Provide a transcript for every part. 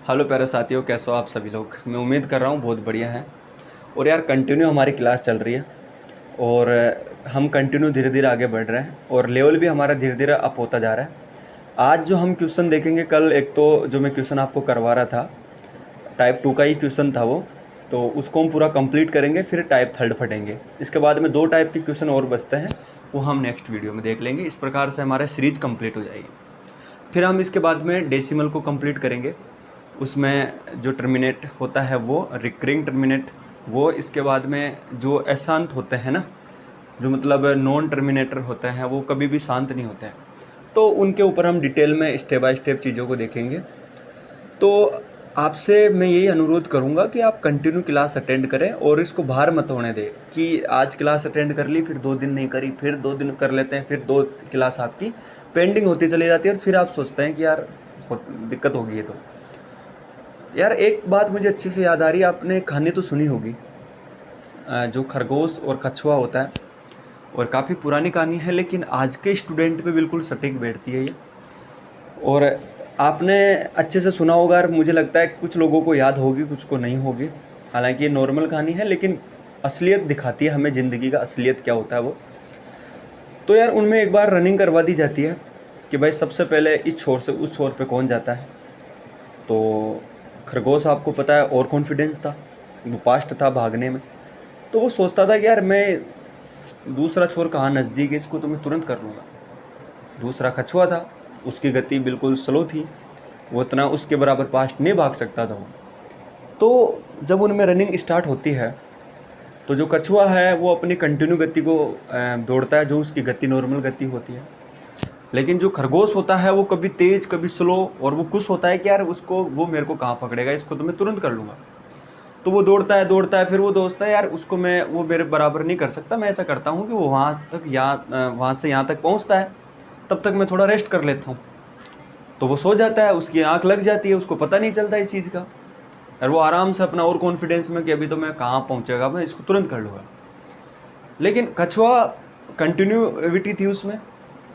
Hello प्यारे साथियों, कैसे हो आप सभी लोग। मैं उम्मीद कर रहा हूँ बहुत बढ़िया है। और यार कंटिन्यू हमारी क्लास चल रही है और हम कंटिन्यू धीरे धीरे आगे बढ़ रहे हैं और लेवल भी हमारा धीरे धीरे अप होता जा रहा है। आज जो हम क्वेश्चन देखेंगे, कल एक तो जो मैं क्वेश्चन आपको करवा रहा था टाइप 2 का ही क्वेश्चन था वो, तो उसको हम पूरा कंप्लीट करेंगे, फिर टाइप 3 फटेंगे। इसके बाद में 2 टाइप के क्वेश्चन और बचते हैं, वो हम नेक्स्ट वीडियो में देख लेंगे। इस प्रकार से हमारा सीरीज कंप्लीट हो जाएगी। फिर हम इसके बाद में डेसिमल को कंप्लीट करेंगे। उसमें जो टर्मिनेट होता है वो रिकरिंग टर्मिनेट, वो इसके बाद में जो अशांत होते हैं ना, जो मतलब नॉन टर्मिनेटर होते हैं, वो कभी भी शांत नहीं होते हैं। तो उनके ऊपर हम डिटेल में स्टेप बाय स्टेप चीज़ों को देखेंगे। तो आपसे मैं यही अनुरोध करूंगा कि आप कंटिन्यू क्लास अटेंड करें और इसको बाहर मत होने दें कि आज क्लास अटेंड कर ली, फिर 2 दिन नहीं करी, फिर 2 दिन कर लेते हैं, फिर 2 क्लास आपकी पेंडिंग होती चली जाती है और फिर आप सोचते हैं कि यार दिक्कत होगी। ये तो यार एक बात मुझे अच्छे से याद आ रही है, आपने कहानी तो सुनी होगी, जो खरगोश और कछुआ होता है, और काफ़ी पुरानी कहानी है लेकिन आज के स्टूडेंट पे बिल्कुल सटीक बैठती है ये। और आपने अच्छे से सुना होगा और मुझे लगता है कुछ लोगों को याद होगी, कुछ को नहीं होगी। हालांकि ये नॉर्मल कहानी है लेकिन असलियत दिखाती है हमें, ज़िंदगी का असलियत क्या होता है वो। तो यार उनमें एक बार रनिंग करवा दी जाती है कि भाई सबसे पहले इस छोर से उस छोर पे कौन जाता है। तो खरगोश, आपको पता है, और कॉन्फिडेंस था, वो फास्ट था भागने में। तो वो सोचता था कि यार मैं दूसरा छोर कहाँ नज़दीक है, इसको तो मैं तुरंत कर लूँगा। दूसरा कछुआ था, उसकी गति बिल्कुल स्लो थी, वो इतना उसके बराबर फास्ट नहीं भाग सकता था वो। तो जब उनमें रनिंग स्टार्ट होती है तो जो कछुआ है वो अपनी कंटिन्यू गति को दौड़ता है, जो उसकी गति नॉर्मल गति होती है। लेकिन जो खरगोश होता है वो कभी तेज कभी स्लो, और वो खुश होता है कि यार उसको वो मेरे को कहाँ पकड़ेगा, इसको तो मैं तुरंत कर लूँगा। तो वो दौड़ता है, फिर वो दोस्ता है यार उसको वो मेरे बराबर नहीं कर सकता, मैं ऐसा करता हूँ कि वो वहाँ से यहाँ तक पहुँचता है, तब तक मैं थोड़ा रेस्ट कर लेता हूँ। तो वो सो जाता है, उसकी आँख लग जाती है, उसको पता नहीं चलता इस चीज़ का, और वो आराम से अपना और कॉन्फिडेंस में कि अभी तो मैं कहाँ पहुँचेगा, मैं इसको तुरंत कर लूँगा। लेकिन कछुआ कंटिन्यूटी थी उसमें,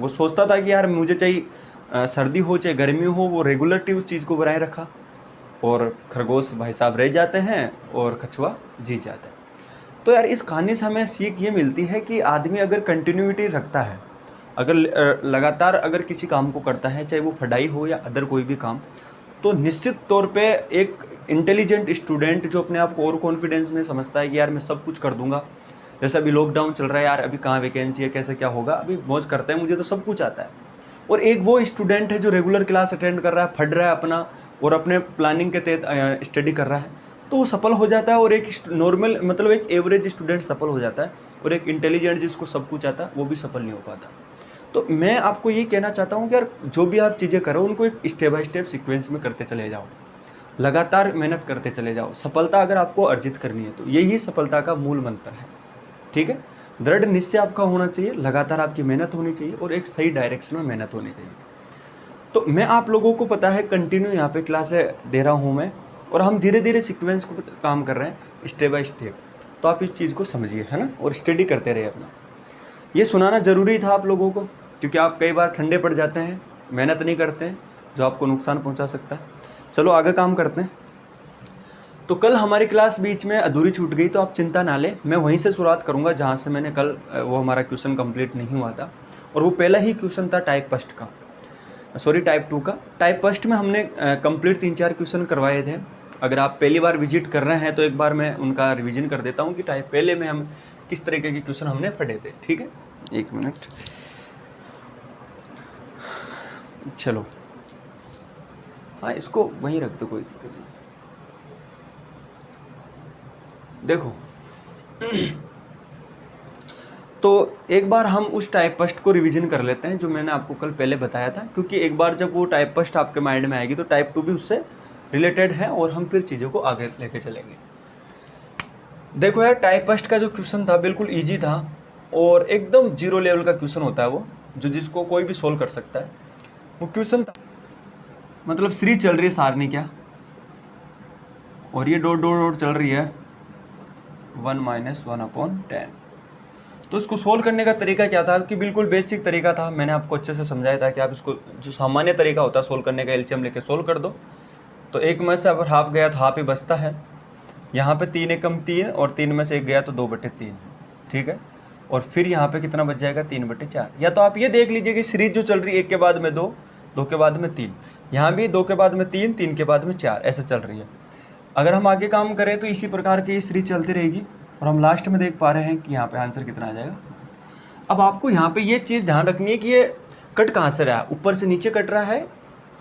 वो सोचता था कि यार मुझे चाहिए सर्दी हो चाहे गर्मी हो, वो रेगुलरिटी उस चीज़ को बनाए रखा। और खरगोश भाई साहब रह जाते हैं और कछुआ जीत जाता है। तो यार इस कहानी से हमें सीख ये मिलती है कि आदमी अगर कंटिन्यूटी रखता है, अगर लगातार अगर किसी काम को करता है, चाहे वो पढ़ाई हो या अदर कोई भी काम, तो निश्चित तौर पे एक इंटेलिजेंट स्टूडेंट जो अपने आप को और कॉन्फिडेंस में समझता है कि यार मैं सब कुछ कर दूंगा। जैसे अभी लॉकडाउन चल रहा है यार, अभी कहाँ वैकेंसी है, कैसे क्या होगा, अभी मौज करते हैं, मुझे तो सब कुछ आता है। और एक वो स्टूडेंट है जो रेगुलर क्लास अटेंड कर रहा है, पढ़ रहा है अपना, और अपने प्लानिंग के तहत स्टडी कर रहा है, तो वो सफल हो जाता है। और एक नॉर्मल मतलब एक एवरेज स्टूडेंट सफल हो जाता है, और एक इंटेलिजेंट जिसको सब कुछ आता है वो भी सफल नहीं हो पाता। तो मैं आपको ये कहना चाहता हूँ कि यार जो भी आप चीज़ें करो उनको एक स्टेप बाय स्टेप सीक्वेंस में करते चले जाओ, लगातार मेहनत करते चले जाओ। सफलता अगर आपको अर्जित करनी है तो यही सफलता का मूल मंत्र है, ठीक है। दृढ़ निश्चय आपका होना चाहिए, लगातार आपकी मेहनत होनी चाहिए और एक सही डायरेक्शन में मेहनत होनी चाहिए। तो मैं आप लोगों को पता है कंटिन्यू यहाँ पे क्लासें दे रहा हूँ मैं, और हम धीरे धीरे सीक्वेंस को काम कर रहे हैं स्टेप बाय स्टेप। तो आप इस चीज़ को समझिए, है ना, और स्टडी करते रहिए अपना। ये सुनाना ज़रूरी था आप लोगों को, क्योंकि आप कई बार ठंडे पड़ जाते हैं, मेहनत नहीं करते हैं, जो आपको नुकसान पहुंचा सकता है। चलो आगे काम करते हैं। तो कल हमारी क्लास बीच में अधूरी छूट गई, तो आप चिंता ना लें, मैं वहीं से शुरुआत करूंगा जहां से मैंने कल वो हमारा क्वेश्चन कंप्लीट नहीं हुआ था। और वो पहला ही क्वेश्चन था टाइप 2 का। टाइप फर्स्ट में हमने कंप्लीट 3-4 क्वेश्चन करवाए थे। अगर आप पहली बार विजिट कर रहे हैं तो एक बार मैं उनका रिविजन कर देता हूँ कि टाइप पहले में हम किस तरीके के क्वेश्चन हमने पढ़े थे, ठीक है। 1 मिनट, चलो हाँ इसको वहीं रख दो, कोई दिक्कत नहीं। देखो तो एक बार हम उस टाइप फर्स्ट को रिवीजन कर लेते हैं जो मैंने आपको कल पहले बताया था, क्योंकि एक बार जब वो टाइप फर्स्ट आपके माइंड में आएगी तो टाइप 2 भी उससे रिलेटेड है और हम फिर चीज़ों को आगे लेके चलेंगे। देखो यार, टाइप फर्स्ट का जो क्वेश्चन था बिल्कुल ईजी था और एकदम 0 लेवल का क्वेश्चन होता है वो, जो जिसको कोई भी सोल्व कर सकता है। वो क्वेश्चन था, मतलब सीरीज चल रही है सारनी क्या, और ये डॉट डॉट डॉट चल रही है 1 - 1/10। तो इसको सोल्व करने का तरीका क्या था कि बिल्कुल बेसिक तरीका था, मैंने आपको अच्छे से समझाया था कि आप इसको जो सामान्य तरीका होता है सोल्व करने का, एलसीएम लेके सोल्व कर दो। तो 1 में से अगर हाफ गया तो हाफ ही बचता है। यहाँ पे 3 एकम 3 और 3 में से 1 गया तो 2/3, ठीक है। और फिर यहाँ पे कितना बच जाएगा, 3/4। या तो आप ये देख लीजिए कि सीरीज जो चल रही है 1 के बाद में 2, 2 के बाद में 3, यहाँ भी 2 के बाद में 3, 3 के बाद में 4, ऐसे चल रही है। अगर हम आगे काम करें तो इसी प्रकार की सीरीज चलती रहेगी और हम लास्ट में देख पा रहे हैं कि यहाँ पे आंसर कितना आ जाएगा। अब आपको यहाँ पे ये चीज़ ध्यान रखनी है कि ये कट कहाँ से रहा है, ऊपर से नीचे कट रहा है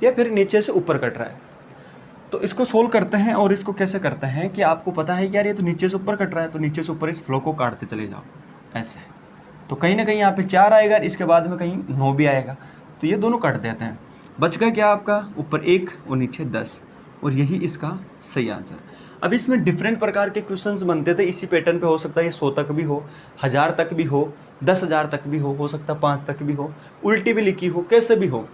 या फिर नीचे से ऊपर कट रहा है। तो इसको सोल्व करते हैं और इसको कैसे करते हैं कि आपको पता है कि यार ये तो नीचे से ऊपर कट रहा है, तो नीचे से ऊपर इस फ्लो को काटते चले जाओ ऐसे। तो कहीं ना कहीं यहाँ पे 4 आएगा, इसके बाद में कहीं 9 भी आएगा, तो ये दोनों काट देते हैं। बच गया क्या आपका, ऊपर 1 और नीचे 10, और यही इसका सही आंसर। अब इसमें डिफरेंट प्रकार के क्वेश्चंस बनते थे इसी पैटर्न पे। हो सकता है ये 100 तक भी हो, 1000 तक भी हो, 10,000 तक भी हो सकता है 5 तक भी हो, उल्टी भी लिखी हो, कैसे भी हो।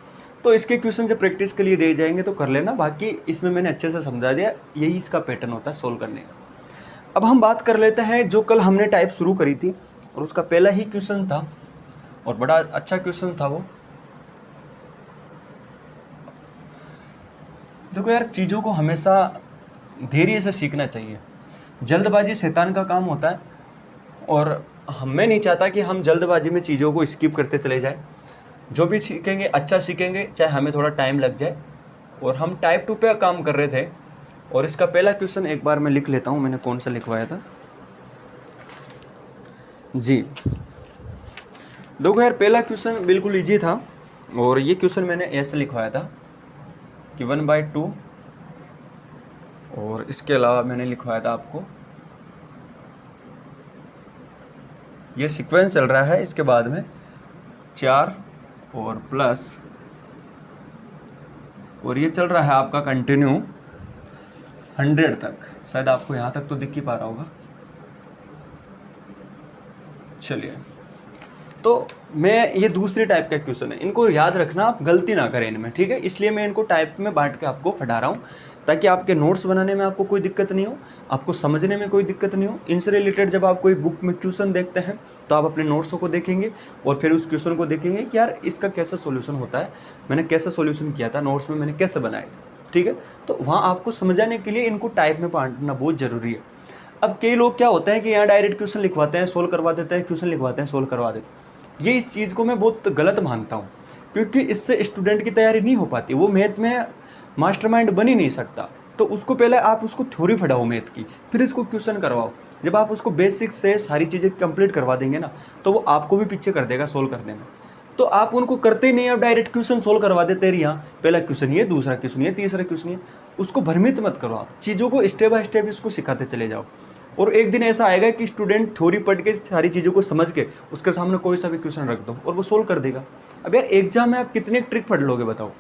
तो इसके क्वेश्चन जब प्रैक्टिस के लिए दे जाएंगे तो कर लेना। बाकी इसमें मैंने अच्छे से समझा दिया, यही इसका पैटर्न होता है सोल्व करने का। अब हम बात कर लेते हैं जो कल हमने टाइप शुरू करी थी और उसका पहला ही क्वेश्चन था और बड़ा अच्छा क्वेश्चन था वो। देखो यार, चीज़ों को हमेशा धैर्य से सीखना चाहिए। जल्दबाजी शैतान का काम होता है और मैं नहीं चाहता कि हम जल्दबाजी में चीज़ों को स्किप करते चले जाए। जो भी सीखेंगे अच्छा सीखेंगे, चाहे हमें थोड़ा टाइम लग जाए। और हम टाइप 2 पे काम कर रहे थे और इसका पहला क्वेश्चन एक बार मैं लिख लेता हूँ, मैंने कौन सा लिखवाया था जी। देखो यार, पहला क्वेश्चन बिल्कुल इजी था और ये क्वेश्चन मैंने ऐसे लिखवाया था कि 1/2, और इसके अलावा मैंने लिखवाया था आपको ये सीक्वेंस चल रहा है, इसके बाद में 4 और प्लस, और ये चल रहा है आपका कंटिन्यू 100 तक। शायद आपको यहाँ तक तो दिख ही पा रहा होगा। चलिए, तो मैं ये दूसरी टाइप का क्वेश्चन है, इनको याद रखना, आप गलती ना करें इनमें, ठीक है। इसलिए मैं इनको टाइप में बांट के आपको पढ़ा रहा हूँ ताकि आपके नोट्स बनाने में आपको कोई दिक्कत नहीं हो, आपको समझने में कोई दिक्कत नहीं हो। इनसे रिलेटेड जब आप कोई बुक में क्वेश्चन देखते हैं तो आप अपने नोट्सों को देखेंगे और फिर उस क्वेश्चन को देखेंगे कि यार इसका कैसा सॉल्यूशन होता है, मैंने कैसा सॉल्यूशन किया था, नोट्स में मैंने कैसे बनाए थे, ठीक है। तो वहाँ आपको समझाने के लिए इनको टाइप में बांटना बहुत ज़रूरी है। अब कई लोग क्या होता है कि यहाँ डायरेक्ट क्वेश्चन लिखवाते हैं, सोल्व करवा देते हैं, क्वेश्चन लिखवाते हैं, सोल्व करवा देते हैं। ये इस चीज़ को मैं बहुत गलत मानता हूँ, क्योंकि इससे स्टूडेंट की तैयारी नहीं हो पाती, वो मैथ में मास्टरमाइंड बन ही नहीं सकता। तो उसको पहले आप उसको थ्योरी पढ़ाओ मैथ की, फिर इसको क्वेश्चन करवाओ। जब आप उसको बेसिक से सारी चीज़ें कंप्लीट करवा देंगे ना, तो वो आपको भी पीछे कर देगा सोल्व करने में। तो आप उनको करते ही नहीं, आप डायरेक्ट क्वेश्चन सोल्व करवा देते रहिए। यहाँ पहला क्वेश्चन ये, दूसरा क्वेश्चन ये, तीसरा क्वेश्चन ये, उसको भ्रमित मत करो। आप चीज़ों को स्टेप बाय स्टेप इसको सिखाते चले जाओ, और एक दिन ऐसा आएगा कि स्टूडेंट थ्योरी पढ़ के सारी चीज़ों को समझ के उसके सामने कोई सा भी क्वेश्चन रख दो और वो सोल्व कर देगा। अब यार एग्जाम में आप कितने ट्रिक पढ़ लोगे बताओ,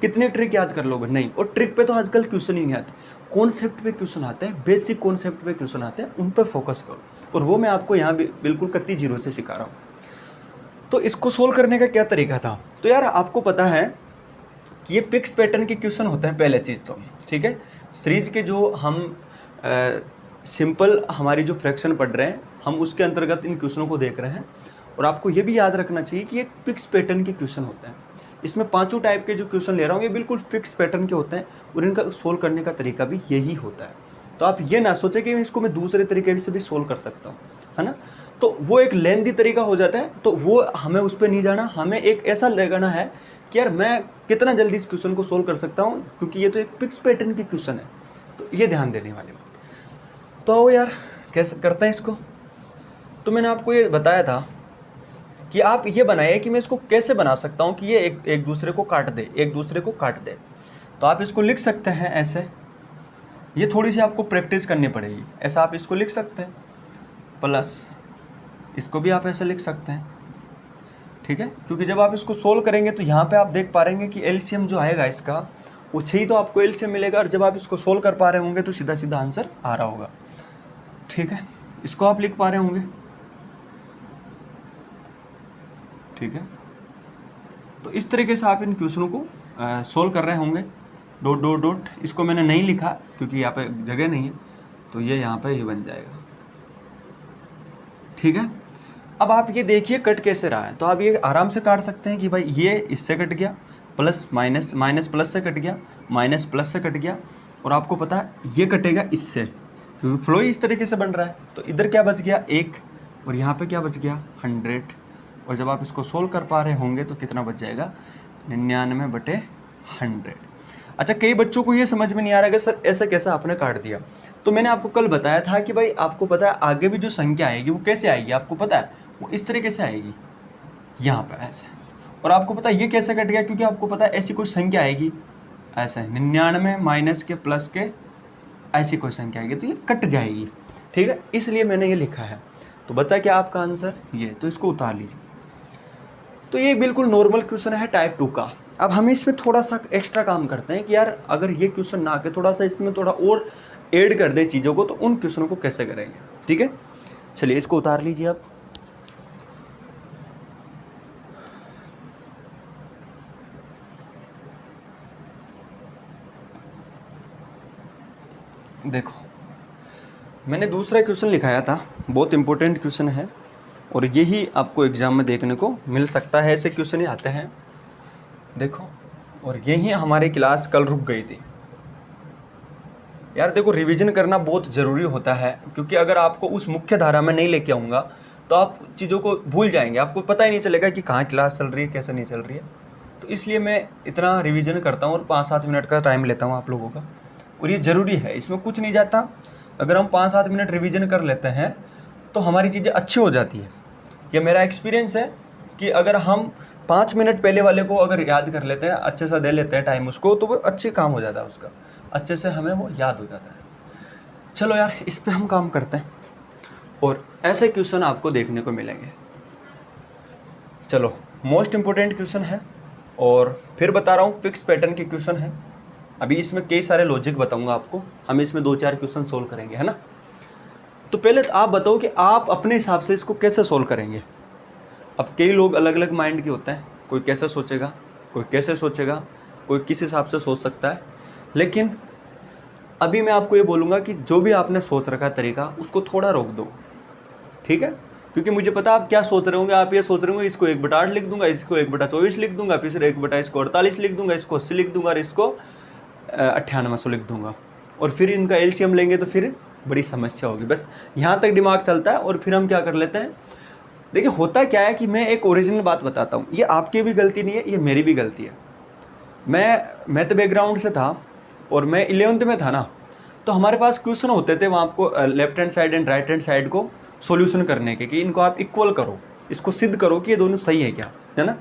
कितने ट्रिक याद कर लोगे? नहीं। और ट्रिक पे तो आजकल क्वेश्चन ही नहीं आते, कॉन्सेप्ट पे क्वेश्चन आते हैं, बेसिक कॉन्सेप्ट पे क्वेश्चन आते हैं, उन पर फोकस करो। और वो मैं आपको यहाँ बिल्कुल कत्ती जीरो से सिखा रहा हूँ। तो इसको सोल्व करने का क्या तरीका था, तो यार आपको पता है कि ये फिक्स पैटर्न के क्वेश्चन होते हैं पहले चीज़ तो, ठीक है। सीरीज के जो हम सिंपल हमारी जो फ्रैक्शन पढ़ रहे हैं, हम उसके अंतर्गत इन क्वेश्चनों को देख रहे हैं। और आपको ये भी याद रखना चाहिए कि एक फिक्स पैटर्न के क्वेश्चन होते हैं। इसमें 5 टाइप के जो क्वेश्चन ले रहा हूँ ये बिल्कुल फिक्स पैटर्न के होते हैं और इनका सोल्व करने का तरीका भी यही होता है। तो आप ये ना सोचें कि इसको मैं दूसरे तरीके से भी सोल्व कर सकता हूँ, है ना। तो वो एक लेंथी तरीका हो जाता है, तो वो हमें उस पर नहीं जाना। हमें एक ऐसा लगाना है कि यार मैं कितना जल्दी इस क्वेश्चन को सोल्व कर सकता हूँ, क्योंकि ये तो एक फिक्स पैटर्न की क्वेश्चन है। तो ये ध्यान देने वाली बात। तो आओ यार कैसे करते हैं इसको। तो मैंने आपको ये बताया था कि आप ये बनाइए कि मैं इसको कैसे बना सकता हूँ कि ये एक दूसरे को काट दे, एक दूसरे को काट दे। तो आप इसको लिख सकते हैं ऐसे, ये थोड़ी सी आपको प्रैक्टिस करनी पड़ेगी। ऐसा आप इसको लिख सकते हैं, प्लस इसको भी आप ऐसे लिख सकते हैं, ठीक है। क्योंकि जब आप इसको सोल्व करेंगे तो यहाँ पे आप देख पा रहे कि एलसीएम जो आएगा इसका वो 6 ही तो आपको एलसीएम मिलेगा। और जब आप इसको सोल्व कर पा रहे होंगे तो सीधा सीधा आंसर आ रहा होगा, ठीक है। इसको आप लिख पा रहे होंगे, ठीक है। तो इस तरीके से आप इन क्वेश्चनों को सोल्व कर रहे होंगे। डॉट डॉट डॉट, इसको मैंने नहीं लिखा क्योंकि यहाँ पे जगह नहीं है, तो ये यहाँ पे ये बन जाएगा, ठीक है। अब आप ये देखिए कट कैसे रहा है। तो आप ये आराम से काट सकते हैं कि भाई ये इससे कट गया, प्लस माइनस, माइनस प्लस से कट गया, माइनस प्लस से कट गया, और आपको पता है ये कटेगा इससे, क्योंकि फ्लो ही इस तरीके से बन रहा है। तो इधर क्या बच गया 1 और यहाँ पे क्या बच गया 100। और जब आप इसको सोल्व कर पा रहे होंगे तो कितना बच जाएगा 99/100। अच्छा, कई बच्चों को ये समझ में नहीं आ रहा कि सर ऐसा कैसा आपने काट दिया। तो मैंने आपको कल बताया था कि भाई आपको पता है आगे भी जो संख्या आएगी वो कैसे आएगी, आपको पता है वो इस तरीके से आएगी, यहाँ पर ऐसे। और आपको पता है ये कैसे कट गया, क्योंकि आपको पता है ऐसी कोई संख्या आएगी ऐसे 99 माइनस के प्लस के ऐसी कोई संख्या आएगी तो ये कट जाएगी, ठीक है, इसलिए मैंने ये लिखा है। तो बचा क्या आपका आंसर ये, तो इसको उतार लीजिए। तो ये बिल्कुल नॉर्मल क्वेश्चन है टाइप 2 का। अब हम इसमें थोड़ा सा एक्स्ट्रा काम करते हैं कि यार अगर ये क्वेश्चन ना आके थोड़ा सा इसमें थोड़ा और ऐड कर दे चीज़ों को, तो उन क्वेश्चनों को कैसे करेंगे, ठीक है। चलिए इसको उतार लीजिए आप। देखो मैंने दूसरा क्वेश्चन लिखाया था, बहुत इंपॉर्टेंट क्वेश्चन है और यही आपको एग्जाम में देखने को मिल सकता है, ऐसे क्वेश्चन ही आते हैं। देखो, और यही हमारी क्लास कल रुक गई थी यार। देखो रिवीजन करना बहुत ज़रूरी होता है, क्योंकि अगर आपको उस मुख्य धारा में नहीं लेके आऊँगा तो आप चीज़ों को भूल जाएंगे, आपको पता ही नहीं चलेगा कि कहाँ क्लास चल रही है, कैसे नहीं चल रही है। तो इसलिए मैं इतना रिवीजन करता हूँ और 5-7 मिनट का टाइम लेता हूँ आप लोगों का, और ये ज़रूरी है, इसमें कुछ नहीं जाता। अगर हम 5-7 मिनट रिवीजन कर लेते हैं तो हमारी चीज़ें अच्छी हो जाती है। ये मेरा एक्सपीरियंस है कि अगर हम 5 मिनट पहले वाले को अगर याद कर लेते हैं, अच्छे से दे लेते हैं टाइम उसको, तो वो अच्छे काम हो जाता है उसका, अच्छे से हमें वो याद हो जाता है। चलो यार इस पे हम काम करते हैं और ऐसे क्वेश्चन आपको देखने को मिलेंगे। चलो मोस्ट इम्पोर्टेंट क्वेश्चन है और फिर बता रहा हूँ फिक्स पैटर्न के क्वेश्चन है। अभी इसमें कई सारे लॉजिक बताऊंगा आपको, हम इसमें 2-4 क्वेश्चन सोल्व करेंगे, है ना। तो पहले तो आप बताओ कि आप अपने हिसाब से इसको कैसे सोल्व करेंगे। अब कई लोग अलग अलग माइंड के होते हैं, कोई कैसे सोचेगा, कोई कैसे सोचेगा, कोई किस हिसाब से सोच सकता है। लेकिन अभी मैं आपको ये बोलूँगा कि जो भी आपने सोच रखा तरीका उसको थोड़ा रोक दो, ठीक है। क्योंकि मुझे पता आप क्या सोच रहे होंगे, आप ये सोच रहे होंगे इसको 1/8 लिख दूंगा, इसको 1/24 लिख दूंगा, फिर 1/48 लिख दूंगा, इसको 80 लिख दूंगा और इसको 9800 लिख दूंगा, और फिर इनका एलसीएम लेंगे तो फिर बड़ी समस्या होगी। बस यहाँ तक दिमाग चलता है और फिर हम क्या कर लेते हैं। देखिए होता क्या है कि मैं एक ओरिजिनल बात बताता हूँ, ये आपकी भी गलती नहीं है, ये मेरी भी गलती है। मैं मैथ बैकग्राउंड से था और मैं 11th में था ना, तो हमारे पास क्वेश्चन होते थे वहाँ आपको left hand side and right hand side को सॉल्यूशन करने के, कि इनको आप इक्वल करो, इसको सिद्ध करो कि ये दोनों सही है क्या, है ना।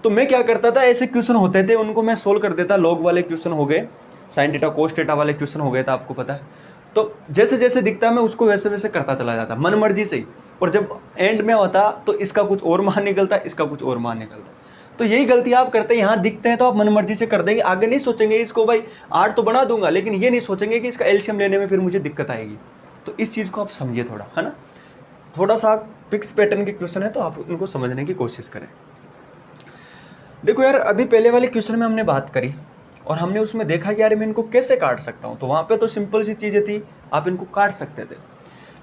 तो मैं क्या करता था, ऐसे क्वेश्चन होते थे उनको मैं सोल्व कर देता। लॉग वाले क्वेश्चन हो गए, साइन थीटा कोस थीटा वाले क्वेश्चन हो गए था, आपको पता है। तो जैसे जैसे दिखता मैं उसको वैसे वैसे करता चला जाता मन मर्जी से ही, और जब एंड में होता तो इसका कुछ और मान निकलता, इसका कुछ और मान निकलता। तो यही गलती आप करते हैं, यहाँ दिखते हैं तो आप मन मर्जी से कर देंगे, आगे नहीं सोचेंगे इसको भाई 8 तो बना दूंगा, लेकिन ये नहीं सोचेंगे कि इसका एलसीएम लेने में फिर मुझे दिक्कत आएगी। तो इस चीज़ को आप समझिए थोड़ा, है ना। थोड़ा सा फिक्स पैटर्न के क्वेश्चन है तो आप उनको समझने की कोशिश करें। देखो यार अभी पहले वाले क्वेश्चन में हमने बात करी और हमने उसमें देखा कि यार मैं इनको कैसे काट सकता हूँ। तो वहाँ पे तो सिंपल सी चीज़ें थी, आप इनको काट सकते थे।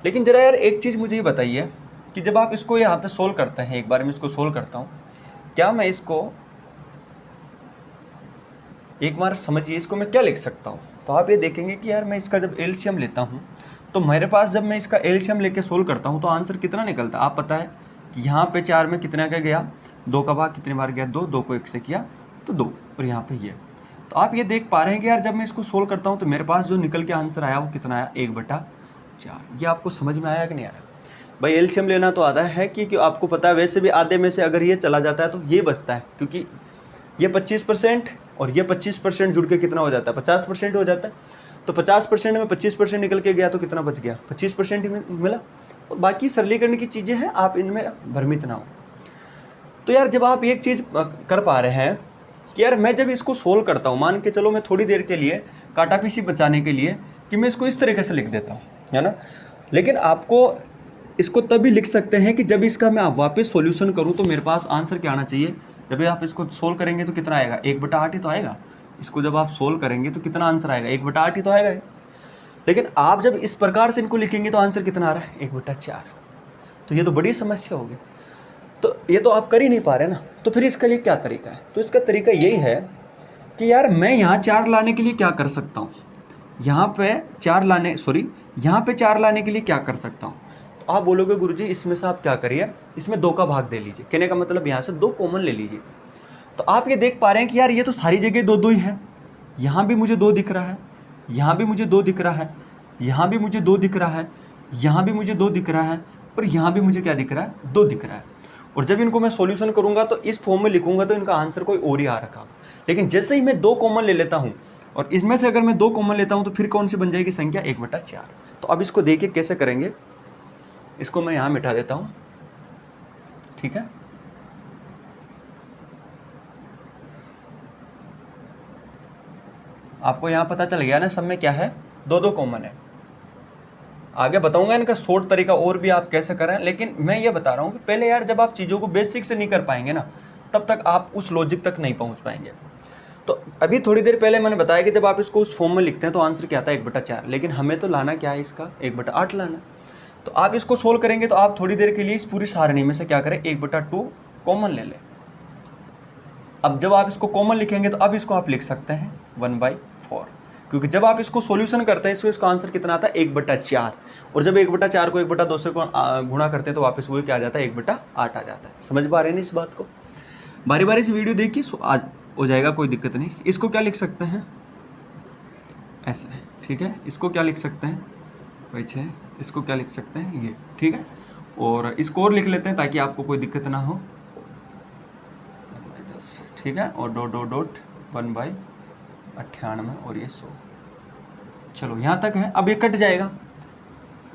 लेकिन ज़रा यार एक चीज़ मुझे ये बताइए कि जब आप इसको यहाँ पे सोल्व करते हैं, एक बार मैं इसको सोल्व करता हूँ, क्या मैं इसको एक बार समझिए इसको मैं क्या लिख सकता हूँ। तो आप ये देखेंगे कि यार मैं इसका जब एलसीएम लेता हूँ तो मेरे पास जब मैं इसका एलसीएम लेके सोल्व करता हूँ तो आंसर कितना निकलता है। आप पता है कि यहाँ पे 4 में कितना का गया, 2 का भाग कितने बार गया, 2 को 1 से किया तो 2, और यहाँ पे ये। तो आप ये देख पा रहे हैं कि यार जब मैं इसको सोल्व करता हूँ तो मेरे पास जो निकल के आंसर आया वो कितना आया, 1/4। ये आपको समझ में आया कि नहीं आया। भाई एलसीएम लेना तो आता है कि आपको पता है, वैसे भी आधे में से अगर ये चला जाता है तो ये बचता है, क्योंकि ये 25% और ये 25% जुड़ के कितना हो जाता है, 50% हो जाता है। तो 50% में 25% निकल के गया तो कितना बच गया, 25% ही मिला। और बाकी सरलीकरण की चीज़ें हैं, आप इनमें भ्रमित ना हो। तो यार जब आप एक चीज़ कर पा रहे हैं कि यार मैं जब इसको सोल्व करता हूँ, मान के चलो मैं थोड़ी देर के लिए काटा पीसी बचाने के लिए कि मैं इसको इस तरीके से लिख देता हूँ, है ना। लेकिन आपको इसको तभी लिख सकते हैं कि जब इसका मैं वापस सॉल्यूशन करूँ तो मेरे पास आंसर क्या आना चाहिए। जब आप इसको सोल्व करेंगे तो कितना आएगा, 1/8 ही तो आएगा। इसको जब आप सोल्व करेंगे तो कितना आंसर आएगा, 1/8 ही तो आएगा। लेकिन आप जब इस प्रकार से इनको लिखेंगे तो आंसर कितना आ रहा है, 1/4। तो ये तो बड़ी समस्या होगी। तो ये तो आप कर ही नहीं पा रहे ना। तो फिर इसके लिए क्या तरीका है, तो इसका तरीका यही है कि यार मैं यहाँ 4 लाने के लिए क्या कर सकता हूँ। यहाँ पे 4 लाने, सॉरी यहाँ पे 4 लाने के लिए क्या कर सकता हूँ? तो आप बोलोगे गुरुजी इसमें से आप क्या करिए, इसमें 2 का भाग दे लीजिए। कहने का मतलब यहाँ से 2 कॉमन ले लीजिए। तो आप ये देख पा रहे हैं कि यार ये तो सारी जगह 2-2 ही है। यहाँ भी मुझे 2 दिख रहा है, यहाँ भी मुझे 2 दिख रहा है, यहाँ भी मुझे 2 दिख रहा है, यहाँ भी मुझे 2 दिख रहा है, और यहाँ भी मुझे क्या दिख रहा है? 2 दिख रहा है। और जब इनको मैं सॉल्यूशन करूँगा तो इस फॉर्म में लिखूंगा तो इनका आंसर कोई और ही आ रखा। लेकिन जैसे ही मैं 2 कॉमन ले लेता हूँ, और इसमें से अगर मैं 2 कॉमन लेता हूँ तो फिर कौन सी बन जाएगी संख्या? 1/4। तो अब इसको देखिए कैसे करेंगे। इसको मैं यहाँ मिटा देता हूँ, ठीक है। आपको यहाँ पता चल गया ना सब में क्या है? 2-2 कॉमन है। आगे बताऊंगा इनका शॉर्ट तरीका और भी आप कैसे करें, लेकिन मैं ये बता रहा हूँ कि पहले यार जब आप चीज़ों को बेसिक से नहीं कर पाएंगे ना, तब तक आप उस लॉजिक तक नहीं पहुँच पाएंगे। तो अभी थोड़ी देर पहले मैंने बताया कि जब आप इसको उस फॉर्म में लिखते हैं तो आंसर क्या आता है? 1/4। लेकिन हमें तो लाना क्या है इसका? 1/8 लाना। तो आप इसको सोल्व करेंगे तो आप थोड़ी देर के लिए इस पूरी सारणी में से क्या करें? 1/2 कॉमन ले लें। अब जब आप इसको कॉमन लिखेंगे तो अब इसको आप लिख सकते हैं 1/4, क्योंकि जब आप इसको सॉल्यूशन करते हैं तो इसका आंसर कितना आता है? 1/4। और जब 1/4 को 1/2 से गुणा करते हैं तो वापस वही क्या आ जाता है? 1/8 आ जाता है। समझ पा रहे हैं इस बात को? बारी बारी से वीडियो देखिए, आज हो जाएगा, कोई दिक्कत नहीं। इसको क्या लिख सकते हैं? ऐसे, ठीक है। इसको क्या लिख सकते हैं? वैसे इसको क्या लिख सकते हैं? ये, ठीक है। और इसको और लिख लेते हैं ताकि आपको कोई दिक्कत ना हो, ठीक है। और डॉट 1/98 और ये 100। चलो यहाँ तक है। अब ये कट जाएगा,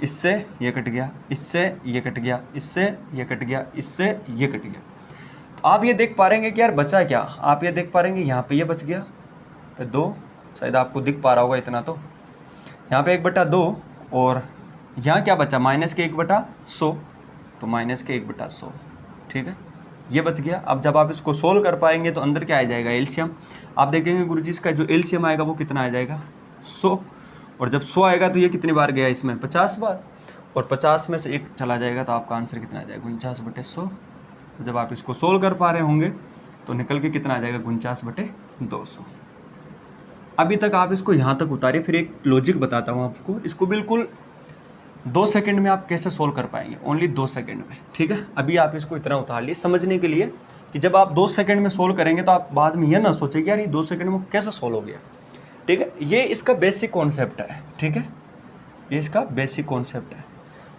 इससे ये कट गया, इससे ये कट गया, इससे ये कट गया, इससे ये कट गया। तो आप ये देख पा रहे हैं कि यार बचा क्या? आप ये देख पा रहे हैं यहाँ पे ये बच गया, तो 2, शायद आपको दिख पा रहा होगा इतना। तो यहाँ पे 1/2, और यहाँ क्या बचा? -1/100, तो -1/100, ठीक है। ये बच गया। अब जब आप इसको सोल्व कर पाएंगे तो अंदर क्या आ जाएगा? एलसीएम। आप देखेंगे गुरुजी इसका जो एलसीएम आएगा वो कितना आ जाएगा? 100। और जब 100 आएगा तो ये कितनी बार गया इसमें? 50 बार। और 50 में से 1 चला जाएगा तो आपका आंसर कितना आ जाएगा? 49/100। तो जब आप इसको सोल्व कर पा रहे होंगे तो निकल के कितना आ जाएगा? 49/200। अभी तक आप इसको यहाँ तक उतारिए, फिर एक लॉजिक बताता हूँ आपको। इसको बिल्कुल 2 सेकंड में आप कैसे सोल्व कर पाएंगे, ओनली 2 सेकंड में, ठीक है। अभी आप इसको इतना उतार लिए समझने के लिए कि जब आप 2 सेकंड में सोल्व करेंगे तो आप बाद में ये ना सोचें कि यार ये 2 सेकंड में कैसे सोल्व हो गया, ठीक है। ये इसका बेसिक कॉन्सेप्ट है, ठीक है। ये इसका बेसिक कॉन्सेप्ट है।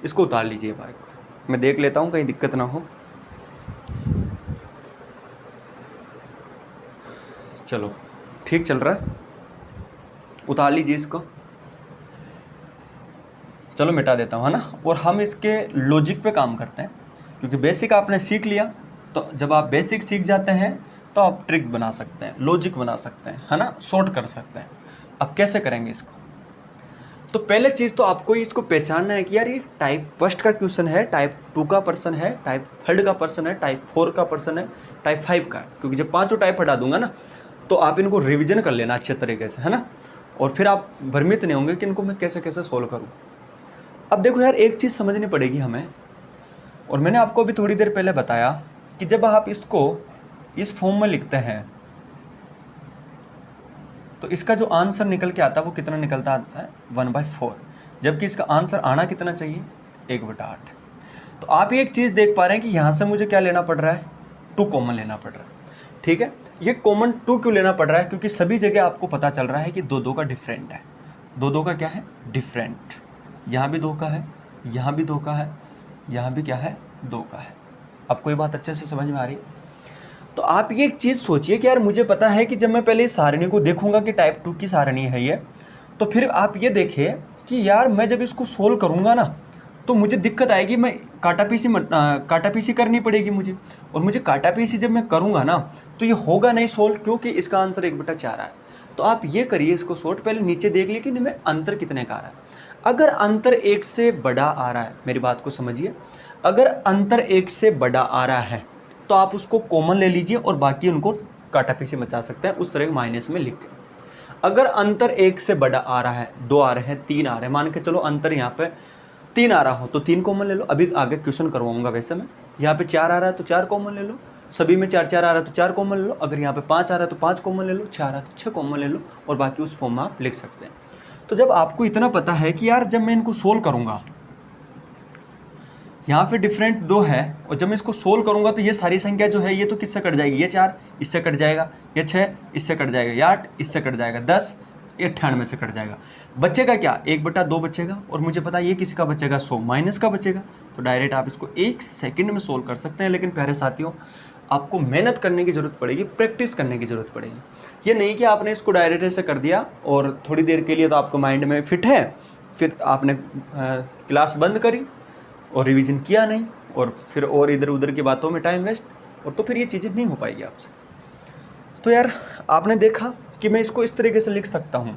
इसको उतार लीजिए भाई, मैं देख लेता हूँ कहीं दिक्कत ना हो। चलो ठीक चल रहा है, उतार लीजिए इसको। चलो मिटा देता हूँ, है ना। और हम इसके लॉजिक पे काम करते हैं, क्योंकि बेसिक आपने सीख लिया। तो जब आप बेसिक सीख जाते हैं तो आप ट्रिक बना सकते हैं, लॉजिक बना सकते हैं, है ना, सॉर्ट कर सकते हैं। अब कैसे करेंगे इसको? तो पहले चीज़ तो आपको इसको पहचानना है कि यार ये टाइप 1 का क्वेश्चन है, टाइप 2 का पर्सन है, टाइप 3 का पर्सन है, टाइप 4 का पर्सन है, टाइप 5 का है। क्योंकि जब 5 टाइप हटा दूंगा ना तो आप इनको रिविजन कर लेना अच्छे तरीके से, है ना। और फिर आप भ्रमित नहीं होंगे कि इनको मैं कैसे कैसे सोल्व करूँ। अब देखो यार, एक चीज़ समझनी पड़ेगी हमें, और मैंने आपको अभी थोड़ी देर पहले बताया कि जब आप इसको इस फॉर्म में लिखते हैं तो इसका जो आंसर निकल के आता है वो कितना निकलता आता है? 1/4। जबकि इसका आंसर आना कितना चाहिए? 1/8। तो आप एक चीज़ देख पा रहे हैं कि यहाँ से मुझे क्या लेना पड़ रहा है? 2 कॉमन लेना पड़ रहा है, ठीक है। ये कॉमन 2 क्यों लेना पड़ रहा है? क्योंकि सभी जगह आपको पता चल रहा है कि 2-2 का डिफरेंट है। 2-2 का क्या है? डिफरेंट। यहाँ भी 2 का है, यहाँ भी 2 का है, यहाँ भी क्या है? 2 का है। अब कोई बात अच्छे से समझ में आ रही है? तो आप ये एक चीज़ सोचिए कि यार मुझे पता है कि जब मैं पहले इस सारणी को देखूंगा कि टाइप 2 की सारणी है ये, तो फिर आप ये देखिए कि यार मैं जब इसको सोल्व करूंगा ना तो मुझे दिक्कत आएगी, मैं काटापीसी करनी पड़ेगी मुझे। और मुझे काटापीसी जब मैं करूंगा ना तो ये होगा नहीं सोल्व, क्योंकि इसका आंसर 1/4 है। तो आप ये करिए इसको सोल्व, पहले नीचे देख लिए कि इनमें अंतर कितने का आ रहा है। अगर अंतर 1 से बड़ा आ रहा है, मेरी बात को समझिए, अगर अंतर 1 से बड़ा आ रहा है तो आप उसको कॉमन ले लीजिए और बाकी उनको काटापीसी मचा सकते हैं, उस तरह के माइनस में लिख के। अगर अंतर 1 से बड़ा आ रहा है, 2 आ रहे हैं, 3 आ रहे हैं, मान के चलो अंतर यहाँ पे 3 आ रहा हो तो 3 कॉमन ले लो। अभी आगे क्वेश्चन करवाऊंगा वैसे मैं। यहाँ पे 4 आ रहा है तो 4 कॉमन ले लो, सभी में 4-4 आ रहा है तो 4 कॉमन ले लो। अगर यहाँ पे 5 आ रहा है तो 5 कॉमन ले लो, 6 आ रहा है तो 6 कॉमन ले लो, और बाकी उस फॉर्म में आप लिख सकते हैं। तो जब आपको इतना पता है कि यार जब मैं इनको सोल्व करूँगा, यहाँ पे डिफरेंट 2 है और जब मैं इसको सोल्व करूँगा तो ये सारी संख्या जो है ये तो किससे कट जाएगी, ये 4 इससे कट जाएगा, ये 6 इससे कट जाएगा, ये 8 इससे कट जाएगा, 10 ये 98 से कट जाएगा। बचेगा क्या, 1/2 बचेगा और मुझे पता है ये किसी का बचेगा, 100 माइनस का बचेगा। तो डायरेक्ट आप इसको 1 सेकंड में सोल्व कर सकते हैं। लेकिन प्यारे साथियों, आपको मेहनत करने की ज़रूरत पड़ेगी, प्रैक्टिस करने की ज़रूरत पड़ेगी। ये नहीं कि आपने इसको डायरेक्ट ऐसे कर दिया और थोड़ी देर के लिए तो आपको माइंड में फिट है, फिर आपने क्लास बंद करी और रिवीजन किया नहीं और फिर और इधर उधर की बातों में टाइम वेस्ट, और तो फिर ये चीज़ें नहीं हो पाएगी आपसे। तो यार आपने देखा कि मैं इसको इस तरीके से लिख सकता हूँ।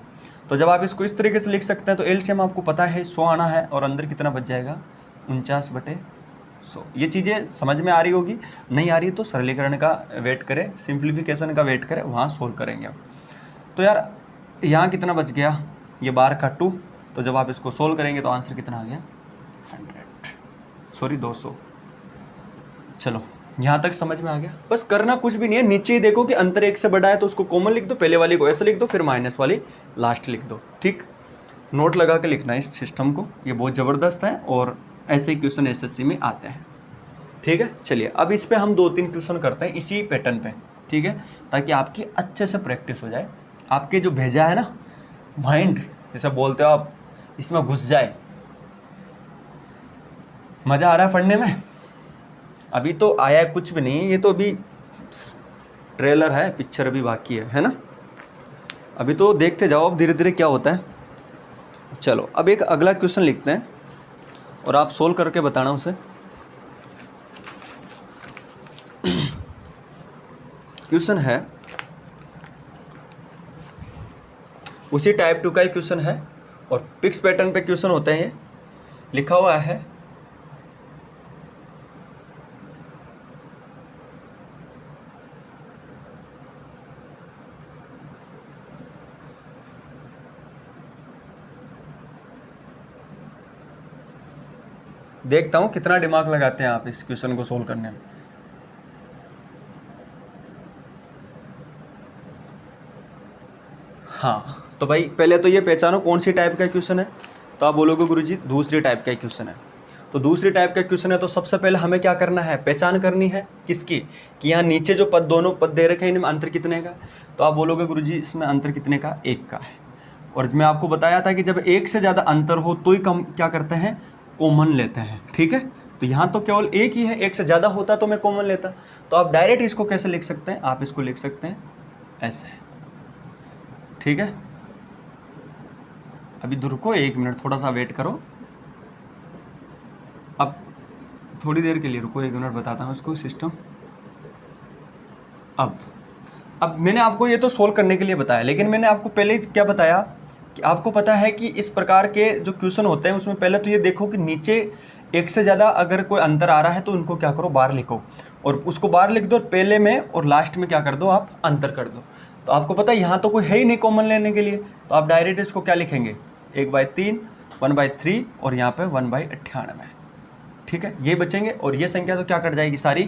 तो जब आप इसको इस तरीके से लिख सकते हैं तो एलसीएम आपको पता है 100 आना है और अंदर कितना बच जाएगा, 49/100। ये चीज़ें समझ में आ रही होगी, नहीं आ रही तो सरलीकरण का वेट करें, सिंप्लीफिकेशन का वेट करें, वहाँ सोल्व करेंगे हम। तो यार यहाँ कितना बच गया, ये 12 का 2, तो जब आप इसको सोल्व करेंगे तो आंसर कितना आ गया, 200। चलो यहाँ तक समझ में आ गया। बस करना कुछ भी नहीं है, नीचे ही देखो कि अंतर 1 से बड़ा है तो उसको कॉमन लिख दो, पहले वाली को ऐसे लिख दो, फिर माइनस वाली लास्ट लिख दो। ठीक, नोट लगा के लिखना है इस सिस्टम को, ये बहुत ज़बरदस्त है और ऐसे ही क्वेश्चन एसएससी में आते हैं। ठीक है, चलिए अब इस पर हम 2-3 क्वेश्चन करते हैं इसी पैटर्न पे, ठीक है, ताकि आपकी अच्छे से प्रैक्टिस हो जाए, आपके जो भेजा है ना माइंड जैसे बोलते हो आप, इसमें घुस जाए। मज़ा आ रहा है पढ़ने में? अभी तो आया है कुछ भी नहीं, ये तो अभी ट्रेलर है, पिक्चर अभी बाकी है ना। अभी तो देखते जाओ अब धीरे धीरे क्या होता है। चलो अब एक अगला क्वेश्चन लिखते हैं और आप सोल्व करके बताना उसे। क्वेश्चन है उसी टाइप 2 का ही क्वेश्चन है और पिक्स पैटर्न पे क्वेश्चन होते हैं। लिखा हुआ है देखता हूँ कितना दिमाग लगाते हैं आप इस क्वेश्चन को सोल्व करने में। हाँ तो भाई पहले तो ये पहचानो कौन सी टाइप का क्वेश्चन है। तो आप बोलोगे गुरुजी दूसरी टाइप का क्वेश्चन है। तो दूसरी टाइप का क्वेश्चन है तो सबसे पहले हमें क्या करना है, पहचान करनी है किसकी, कि यहाँ नीचे जो पद दोनों पद दे रखे हैं इनमें अंतर कितने का। तो आप बोलोगे गुरुजी इसमें अंतर कितने का, 1 का है। और मैं आपको बताया था कि जब 1 से ज़्यादा अंतर हो तो ही कम क्या करते हैं, कॉमन लेते हैं। ठीक है, तो यहाँ तो केवल 1 ही है, 1 से ज़्यादा होता तो मैं कॉमन लेता। तो आप डायरेक्ट इसको कैसे लिख सकते हैं, आप इसको लिख सकते हैं ऐसे। ठीक है, अभी रुको 1 मिनट, थोड़ा सा वेट करो। अब थोड़ी देर के लिए रुको, 1 मिनट बताता हूँ इसको सिस्टम। अब मैंने आपको ये तो सोल्व करने के लिए बताया, लेकिन मैंने आपको पहले क्या बताया कि आपको पता है कि इस प्रकार के जो क्वेश्चन होते हैं उसमें पहले तो ये देखो कि नीचे 1 से ज़्यादा अगर कोई अंतर आ रहा है तो उनको क्या करो, बार लिखो और उसको बार लिख दो और पहले में और लास्ट में क्या कर दो, आप अंतर कर दो। तो आपको पता है यहाँ तो कोई है ही नहीं कॉमन लेने के लिए, तो आप डायरेक्ट इसको क्या लिखेंगे, 1/3, 1/3 और यहाँ पे 1/98। ठीक है, ये बचेंगे और ये संख्या तो क्या कट जाएगी, सारी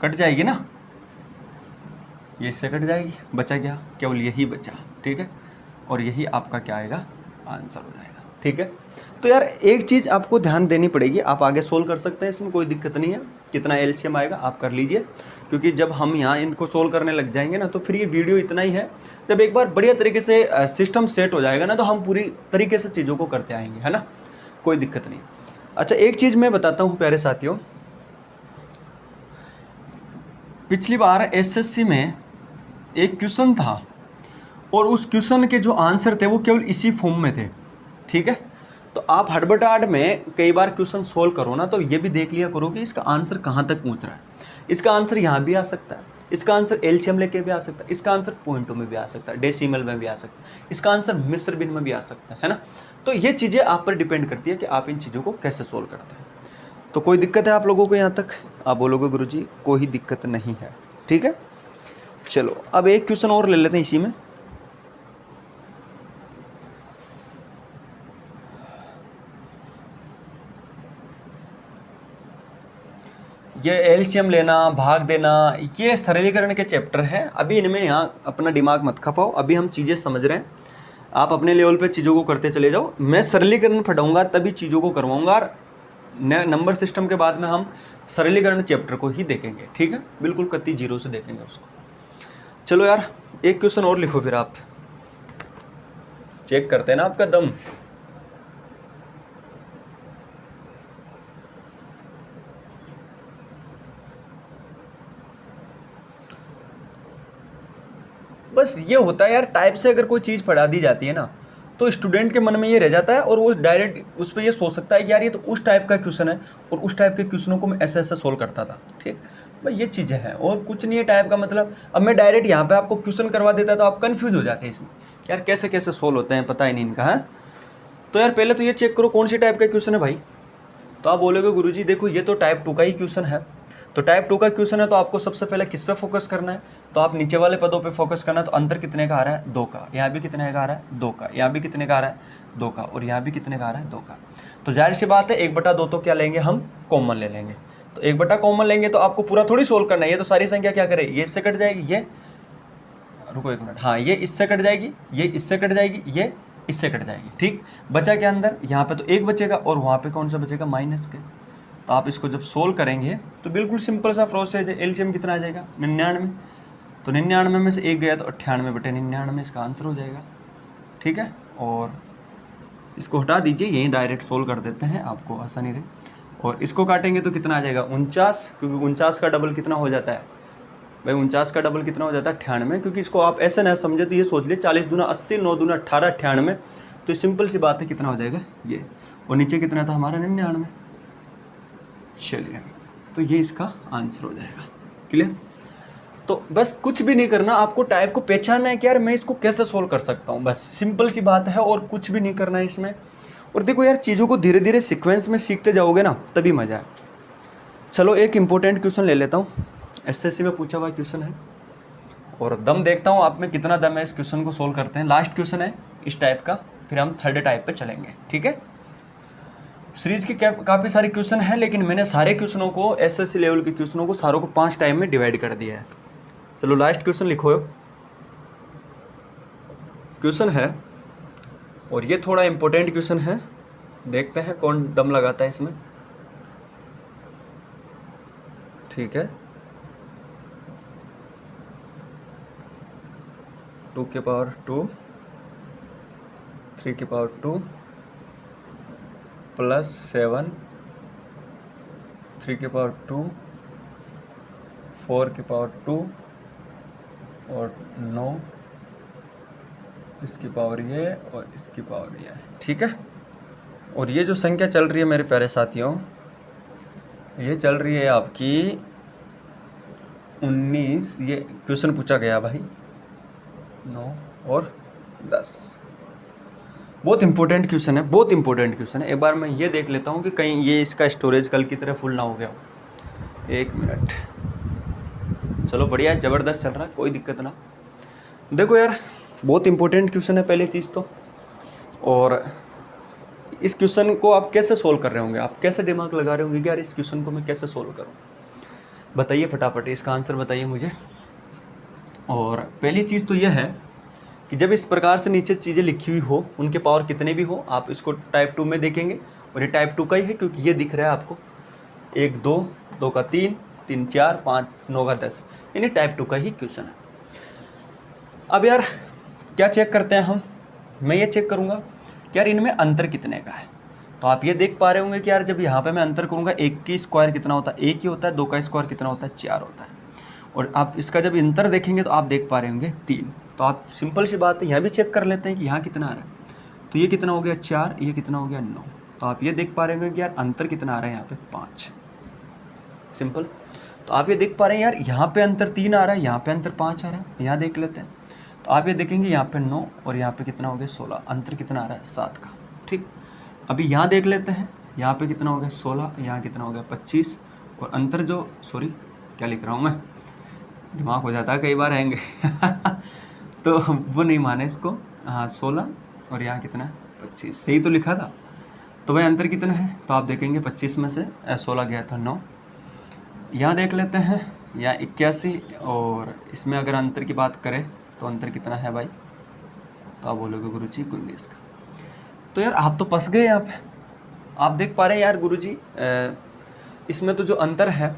कट जाएगी ना, ये इससे कट जाएगी, बचा क्या, केवल यही बचा। ठीक है, और यही आपका क्या आएगा, आंसर हो जाएगा। ठीक है, तो यार एक चीज़ आपको ध्यान देनी पड़ेगी, आप आगे सोल्व कर सकते हैं, इसमें कोई दिक्कत नहीं है, कितना एलसीएम आएगा आप कर लीजिए, क्योंकि जब हम यहाँ इनको सोल्व करने लग जाएंगे ना तो फिर ये वीडियो इतना ही है। जब एक बार बढ़िया तरीके से सिस्टम सेट हो जाएगा ना तो हम पूरी तरीके से चीज़ों को करते आएंगे, है ना, कोई दिक्कत नहीं। अच्छा एक चीज़ मैं बताता हूँ प्यारे साथियों, पिछली बार एसएससी में एक क्वेश्चन था और उस क्वेश्चन के जो आंसर थे वो केवल इसी फॉर्म में थे। ठीक है, तो आप हड़बड़ाहट में कई बार क्वेश्चन सोल्व करो ना तो ये भी देख लिया करो कि इसका आंसर कहाँ तक पहुँच रहा है। इसका आंसर यहाँ भी आ सकता है, इसका आंसर एलसीएम लेके भी आ सकता है, इसका आंसर पॉइंटों में भी आ सकता है, डेसिमल में भी आ सकता है, इसका आंसर मिस्र बिन में भी आ सकता है ना। तो ये चीज़ें आप पर डिपेंड करती है कि आप इन चीज़ों को कैसे सोल्व करते हैं। तो कोई दिक्कत है आप लोगों को यहाँ तक, आप बोलोगे गुरुजी कोई दिक्कत नहीं है। ठीक है, चलो अब एक क्वेश्चन और ले लेते हैं इसी में। ये एलसीएम लेना, भाग देना, ये सरलीकरण के चैप्टर हैं। अभी इनमें यहाँ अपना दिमाग मत खपाओ, अभी हम चीज़ें समझ रहे हैं। आप अपने लेवल पे चीज़ों को करते चले जाओ, मैं सरलीकरण पढ़ाऊँगा तभी चीज़ों को करवाऊँगा, और नंबर सिस्टम के बाद में हम सरलीकरण चैप्टर को ही देखेंगे, ठीक है, बिल्कुल कत्ती जीरो से देखेंगे उसको। चलो यार एक क्वेश्चन और लिखो, फिर आप चेक करते हैं ना आपका दम। बस ये होता है यार, टाइप से अगर कोई चीज़ पढ़ा दी जाती है ना तो स्टूडेंट के मन में ये रह जाता है, और वो डायरेक्ट उस पर ये सोच सकता है कि यार ये तो उस टाइप का क्वेश्चन है, और उस टाइप के क्वेश्चनों को मैं ऐसे ऐसे सोल्व करता था, ठीक भाई, ये चीज़ें हैं और कुछ नहीं है टाइप का मतलब। अब मैं डायरेक्ट यहाँ पे आपको क्वेश्चन करवा देता तो आप कन्फ्यूज हो जाते हैं इसमें, यार कैसे कैसे सोल्व होते हैं, पता ही नहीं इनका है। तो यार पहले तो ये चेक करो कौन सी टाइप का क्वेश्चन है भाई। तो आप बोलोगे गुरुजी देखो ये तो टाइप 2 का ही क्वेश्चन है। तो टाइप 2 का क्वेश्चन है तो आपको सबसे पहले किस पे फोकस करना है, तो आप नीचे वाले पदों पे फोकस करना है। तो अंतर कितने का आ रहा है, 2 का, यहाँ भी कितने का आ रहा है 2 का, यहाँ भी कितने का आ रहा है 2 का, और यहाँ भी कितने का आ रहा है 2 का। तो जाहिर सी बात है 1/2 तो क्या लेंगे हम, कॉमन ले लेंगे। तो 1/2 कॉमन लेंगे तो आपको पूरा थोड़ी सोल्व करना है, ये तो सारी संख्या क्या करे, ये इससे कट जाएगी, ये रुको एक मिनट, हाँ ये इससे कट जाएगी, ये इससे कट जाएगी, ये इससे कट जाएगी, ठीक। बचा क्या अंदर, यहाँ पे तो 1 बचेगा, और वहाँ पे कौन सा बचेगा, माइनस के। तो आप इसको जब सोल्व करेंगे तो बिल्कुल सिंपल सा प्रोसेस है। एलसीएम कितना आ जाएगा, 99। तो 99 में से 1 गया तो 98/99 इसका आंसर हो जाएगा, ठीक है। और इसको हटा दीजिए, यहीं डायरेक्ट सोल्व कर देते हैं, आपको आसानी रहे। और इसको काटेंगे तो कितना आ जाएगा, 49, क्योंकि 49 का डबल कितना हो जाता है भाई, 49 का डबल कितना हो जाता है, 98। क्योंकि इसको आप ऐसे ना समझे तो ये सोच लिए 40 दूना 80, 9 दूना 18, 98। तो सिंपल सी बात है, कितना हो जाएगा ये, और नीचे कितना था हमारा 99। चलिए तो ये इसका आंसर हो जाएगा, क्लियर। तो बस कुछ भी नहीं करना, आपको टाइप को पहचानना है कि यार मैं इसको कैसे सोल्व कर सकता हूँ, बस सिंपल सी बात है, और कुछ भी नहीं करना है इसमें। और देखो यार चीज़ों को धीरे धीरे सीक्वेंस में सीखते जाओगे ना तभी मज़ा है। चलो एक इंपॉर्टेंट क्वेश्चन ले लेता हूँ, एसएससी में पूछा हुआ क्वेश्चन है, और दम देखता हूँ आप में कितना दम है इस क्वेश्चन को सोल्व करते हैं। लास्ट क्वेश्चन है इस टाइप का, फिर हम थर्ड टाइप पे चलेंगे, ठीक है। सीरीज के काफ़ी सारे क्वेश्चन हैं, लेकिन मैंने सारे क्वेश्चनों को एसएससी लेवल के क्वेश्चनों को सारों को 5 टाइम में डिवाइड कर दिया है। चलो लास्ट क्वेश्चन लिखो, क्वेश्चन है, और ये थोड़ा इंपॉर्टेंट क्वेश्चन है, देखते हैं कौन दम लगाता है इसमें, ठीक है। 2 की पावर 2, 3 की पावर 2 प्लस 7, 3 की पावर 2, 4 की पावर 2 और 9, इसकी पावर ये और इसकी पावर ये, ठीक है। और ये जो संख्या चल रही है मेरे प्यारे साथियों, ये चल रही है आपकी 19। ये क्वेश्चन पूछा गया भाई 9 और 10, बहुत इंपॉर्टेंट क्वेश्चन है, बहुत इंपॉर्टेंट क्वेश्चन है। एक बार मैं ये देख लेता हूँ कि कहीं ये इसका स्टोरेज कल की तरह फुल ना हो गया हो। 1 मिनट, चलो बढ़िया है, ज़बरदस्त चल रहा है, कोई दिक्कत ना। देखो यार बहुत इंपॉर्टेंट क्वेश्चन है पहली चीज़ तो, और इस क्वेश्चन को आप कैसे सोल्व कर रहे होंगे, आप कैसे दिमाग लगा रहे होंगे कि यार इस क्वेश्चन को मैं कैसे सोल्व करूँ, बताइए फटाफट इसका आंसर बताइए मुझे। और पहली चीज़ तो यह है कि जब इस प्रकार से नीचे चीज़ें लिखी हुई हो, उनके पावर कितने भी हो, आप इसको टाइप 2 में देखेंगे, और ये टाइप 2 का ही है क्योंकि ये दिख रहा है आपको 1 2, 2 का 3, 3 4, 5 9 का 10, यानी टाइप 2 का ही क्वेश्चन है। अब यार क्या चेक करते हैं हम, मैं ये चेक करूँगा कि यार इनमें अंतर कितने का है। तो आप ये देख पा रहे होंगे कि यार जब यहाँ पे मैं अंतर करूँगा, 1 की स्क्वायर कितना होता है, 1 ही होता है, 2 का स्क्वायर कितना होता है, 4 होता है। और आप इसका जब अंतर देखेंगे तो आप देख पा रहे होंगे 3। तो आप सिंपल सी बात है यहाँ भी चेक कर लेते हैं कि यहाँ कितना आ रहा है। तो ये कितना हो गया 4, ये कितना हो गया 9। तो आप ये देख पा रहे होंगे कि यार अंतर कितना आ रहा है यहाँ पे 5, सिंपल। तो आप ये देख पा रहे हैं यार यहाँ पे अंतर 3 आ रहा है, यहाँ पे अंतर 5 आ रहा है, यहाँ देख लेते हैं। तो आप ये देखेंगे यहाँ पे 9 और यहाँ पे कितना हो गया 16, अंतर कितना आ रहा है 7 का, ठीक। अभी यहाँ देख लेते हैं, यहाँ पे कितना हो गया 16, यहाँ कितना हो गया 25, और अंतर जो, सॉरी क्या लिख रहा हूँ मैं, दिमाग हो जाता है कई बार आएंगे तो वो नहीं माने इसको, हाँ 16 और यहाँ कितना है 25, सही तो लिखा था। तो भाई अंतर कितना है, तो आप देखेंगे 25 में से 16 गया था 9। यहाँ देख लेते हैं, यहाँ 81, और इसमें अगर अंतर की बात करें तो अंतर कितना है भाई, तो आप बोलोगे गुरुजी 19 का। तो यार आप तो फंस गए यहाँ पे। आप देख पा रहे हैं यार गुरुजी इसमें तो जो अंतर है,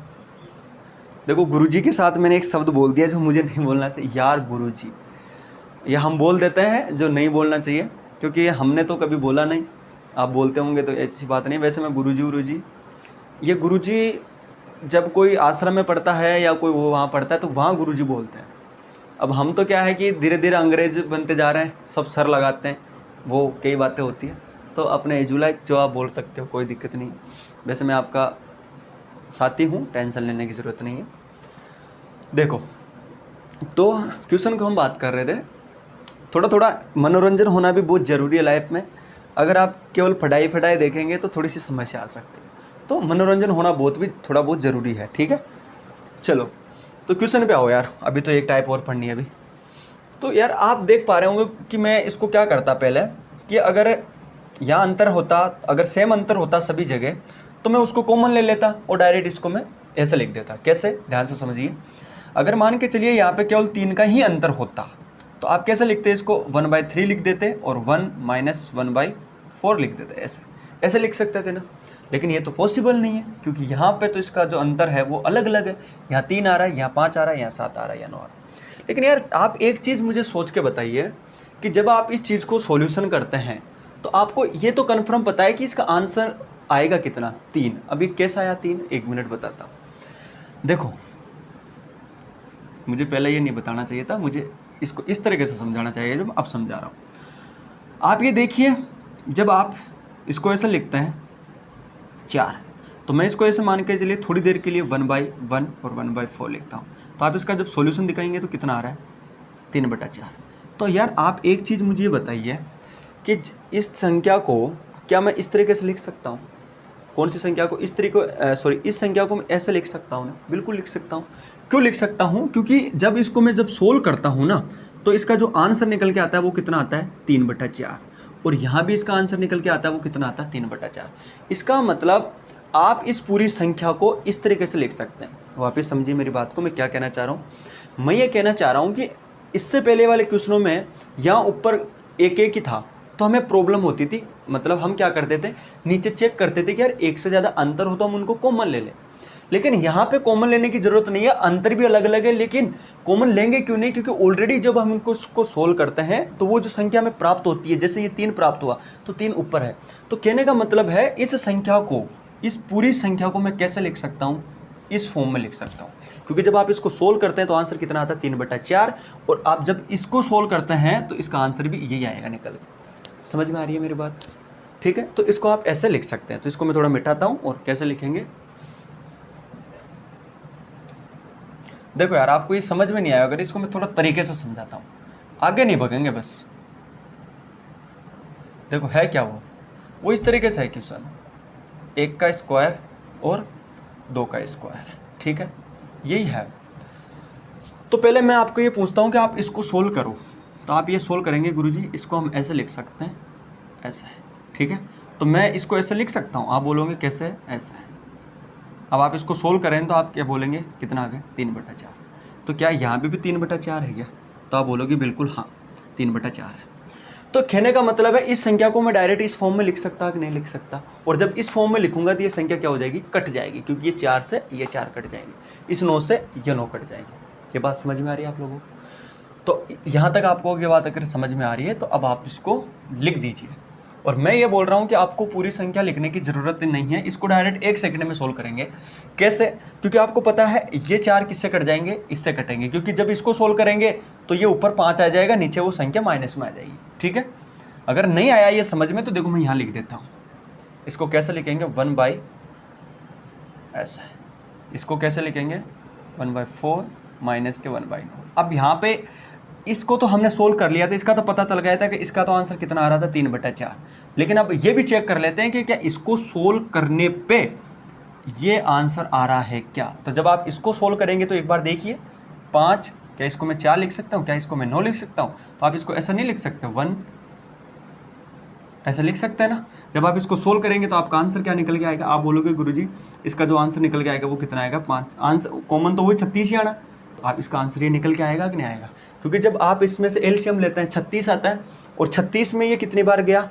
देखो गुरुजी के साथ मैंने एक शब्द बोल दिया जो मुझे नहीं बोलना चाहिए, यार गुरुजी। ये हम बोल देते हैं जो नहीं बोलना चाहिए, क्योंकि ये हमने तो कभी बोला नहीं, आप बोलते होंगे तो ऐसी बात नहीं। वैसे मैं गुरुजी, ये गुरुजी जब कोई आश्रम में पढ़ता है या कोई वो वहाँ पढ़ता है तो वहाँ गुरुजी बोलते हैं। अब हम तो क्या है कि धीरे धीरे अंग्रेज बनते जा रहे हैं, सब सर लगाते हैं, वो कई बातें होती है। तो अपने एजुला जो आप बोल सकते हो, कोई दिक्कत नहीं। वैसे मैं आपका साथी हूँ, टेंशन लेने की ज़रूरत नहीं है। देखो तो क्वेश्चन को हम बात कर रहे थे, थोड़ा थोड़ा मनोरंजन होना भी बहुत ज़रूरी है लाइफ में। अगर आप केवल पढ़ाई देखेंगे तो थोड़ी सी समस्या आ सकती है, तो मनोरंजन होना थोड़ा बहुत ज़रूरी है, ठीक है। चलो तो क्वेश्चन पे आओ यार, अभी तो एक टाइप और पढ़नी है अभी। तो यार आप देख पा रहे होंगे कि मैं इसको क्या करता पहले, कि अगर यहाँ अंतर होता, अगर सेम अंतर होता सभी जगह, तो मैं उसको कॉमन ले लेता और डायरेक्ट इसको मैं ऐसे लिख देता। कैसे, ध्यान से समझिए। अगर मान के चलिए यहाँ पे केवल 3 का ही अंतर होता, तो आप कैसे लिखते, इसको 1/3 लिख देते और 1 - 1/4 लिख देते। ऐसे लिख सकते थे ना। लेकिन ये तो पॉसिबल नहीं है, क्योंकि यहाँ पे तो इसका जो अंतर है वो अलग अलग है। यहाँ 3 आ रहा है, यहाँ 5 आ रहा है, यहाँ 7 आ रहा है, यहाँ 9 आ रहा है। लेकिन यार आप एक चीज़ मुझे सोच के बताइए कि जब आप इस चीज़ को सॉल्यूशन करते हैं तो आपको ये तो कन्फर्म पता है कि इसका आंसर आएगा कितना, 3। अभी कैसा आया 3, 1 मिनट बताता हूँ। देखो मुझे पहले ये नहीं बताना चाहिए था, मुझे इसको इस तरीके से समझाना चाहिए जो मैं अब समझा रहा हूँ। आप ये देखिए, जब आप इसको ऐसे लिखते हैं 4, तो मैं इसको ऐसे मान के चलिए थोड़ी देर के लिए 1/1 और 1/4 लिखता हूँ। तो आप इसका जब सॉल्यूशन दिखाएंगे तो कितना आ रहा है, 3/4। तो यार आप एक चीज़ मुझे ये बताइए कि इस संख्या को क्या मैं इस तरीके से लिख सकता हूँ? कौन सी संख्या को इस तरीके इस संख्या को मैं ऐसे लिख सकता हूँ ना? बिल्कुल लिख सकता हूँ। क्यों लिख सकता हूँ? क्योंकि जब इसको मैं सोल्व करता हूँ ना, तो इसका जो आंसर निकल के आता है वो कितना आता है, 3/4। और यहाँ भी इसका आंसर निकल के आता है वो कितना आता है, 3/4। इसका मतलब आप इस पूरी संख्या को इस तरीके से लिख सकते हैं। वापस समझिए मेरी बात को, मैं क्या कहना चाह रहा हूँ। मैं ये कहना चाह रहा हूँ कि इससे पहले वाले क्वेश्चनों में यहाँ ऊपर एक ही था, तो हमें प्रॉब्लम होती थी। मतलब हम क्या करते थे, नीचे चेक करते थे कि यार एक से ज़्यादा अंतर हो तो हम उनको कॉमन ले लें। लेकिन यहाँ पे कॉमन लेने की ज़रूरत नहीं है, अंतर भी अलग अलग है, लेकिन कॉमन लेंगे क्यों नहीं? क्योंकि ऑलरेडी जब हम इसको सोल्व करते हैं तो वो जो संख्या में प्राप्त होती है, जैसे ये 3 प्राप्त हुआ तो 3 ऊपर है। तो कहने का मतलब है इस संख्या को, इस पूरी संख्या को मैं कैसे लिख सकता हूँ, इस फॉर्म में लिख सकता हूँ। क्योंकि जब आप इसको सोल्व करते हैं तो आंसर कितना आता है, 3/4। और आप जब इसको सोल्व करते हैं तो इसका आंसर भी यही आएगा निकल के। समझ में आ रही है मेरी बात? ठीक है, तो इसको आप ऐसे लिख सकते हैं। तो इसको मैं थोड़ा मिटाता हूँ और कैसे लिखेंगे, देखो यार आपको ये समझ में नहीं आया, अगर इसको मैं थोड़ा तरीके से समझाता हूँ, आगे नहीं भगेंगे बस। देखो है क्या वो इस तरीके से है क्वेश्चन, 1 का स्क्वायर और 2 का स्क्वायर, ठीक है, यही है। तो पहले मैं आपको ये पूछता हूँ कि आप इसको सोल्व करो। तो आप ये सोल्व करेंगे गुरुजी, इसको हम ऐसे लिख सकते हैं, ऐसा है, ठीक है। तो मैं इसको ऐसे लिख सकता हूँ, आप बोलोगे कैसे है, ऐसा है। अब आप इसको सोल्व करें तो आप क्या बोलेंगे, कितना आ गया, 3/4। तो क्या यहाँ भी 3/4 है क्या? तो आप बोलोगे बिल्कुल हाँ 3/4 है। तो कहने का मतलब है इस संख्या को मैं डायरेक्ट इस फॉर्म में लिख सकता कि नहीं लिख सकता? और जब इस फॉर्म में लिखूंगा तो ये संख्या क्या हो जाएगी, कट जाएगी, क्योंकि ये 4 से ये 4 कट जाएंगे, इस 9 से ये 9 कट जाएंगे। ये बात समझ में आ रही है आप लोगों को? तो यहाँ तक आपको ये बात अगर समझ में आ रही है तो अब आप इसको लिख दीजिए। और मैं ये बोल रहा हूँ कि आपको पूरी संख्या लिखने की ज़रूरत नहीं है, इसको डायरेक्ट 1 सेकंड में सोल्व करेंगे। कैसे? क्योंकि आपको पता है ये 4 किससे कट जाएंगे, इससे कटेंगे, क्योंकि जब इसको सोल्व करेंगे तो ये ऊपर 5 आ जाएगा, नीचे वो संख्या माइनस में आ जाएगी, ठीक है। अगर नहीं आया ये समझ में तो देखो मैं यहाँ लिख देता हूँ। इसको कैसे लिखेंगे, 1/, ऐसा है। इसको कैसे लिखेंगे, 1/4 माइनस के 1/9। अब यहाँ पे इसको तो हमने सोल्व कर लिया था, इसका तो पता चल गया था कि इसका तो आंसर कितना आ रहा था, 3/4। लेकिन अब ये भी चेक कर लेते हैं कि क्या इसको सोल्व करने पे ये आंसर आ रहा है क्या। तो जब आप इसको सोल्व करेंगे तो एक बार देखिए, 5, क्या इसको मैं 4 लिख सकता हूँ, क्या इसको मैं 9 लिख सकता हूँ? तो आप इसको ऐसा नहीं लिख सकते, 1 ऐसा लिख सकते हैं ना। जब आप इसको सोल्व करेंगे तो आपका आंसर क्या निकल के आएगा, आप बोलोगे गुरुजी इसका जो आंसर निकल के आएगा वो कितना आएगा, 5। आंसर कॉमन तो वही 36 ही आना, तो आप इसका आंसर ये निकल के आएगा कि नहीं आएगा? क्योंकि जब आप इसमें से एलसीएम लेते हैं 36 आता है, और 36 में ये कितनी बार गया,